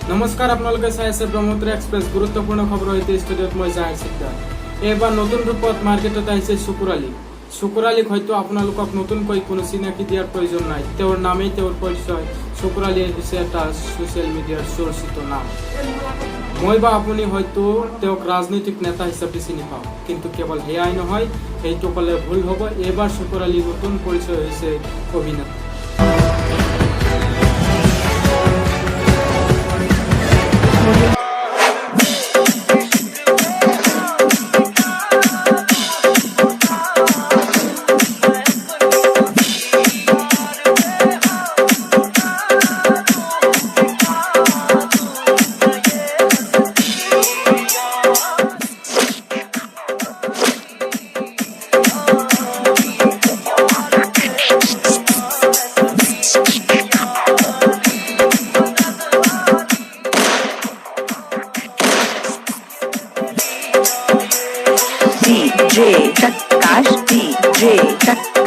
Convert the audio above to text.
নমস্কাৰ, আপোনালোকে চাই আছে ব্ৰহ্মপুত্ৰ এক্সপ্ৰেছ। গুৰুত্বপূৰ্ণ খবৰ সৈতে ষ্টুডিঅ'ত মই জাহিৰ সিকদাৰ। এইবাৰ নতুন ৰূপত মাৰ্কেটত আহিছে শুকুৰ আলী। শুকুৰ আলীক হয়তো আপোনালোকক নতুনকৈ কোনো চিনাকি দিয়াৰ প্ৰয়োজন নাই। তেওঁৰ নামেই তেওঁৰ পৰিচয়। শুকুৰ আলী হৈছে এটা ছ'চিয়েল মিডিয়াৰ চৰ্চিত নাম। মই বা আপুনি হয়তো তেওঁক ৰাজনৈতিক নেতা হিচাপে চিনি পাওঁ, কিন্তু কেৱল সেয়াই নহয়, সেইটো ক'লে ভুল হ'ব। এইবাৰ শুকুৰ আলীৰ নতুন পৰিচয় হৈছে অভিনেতা। DJ Prakash, DJ Prakash.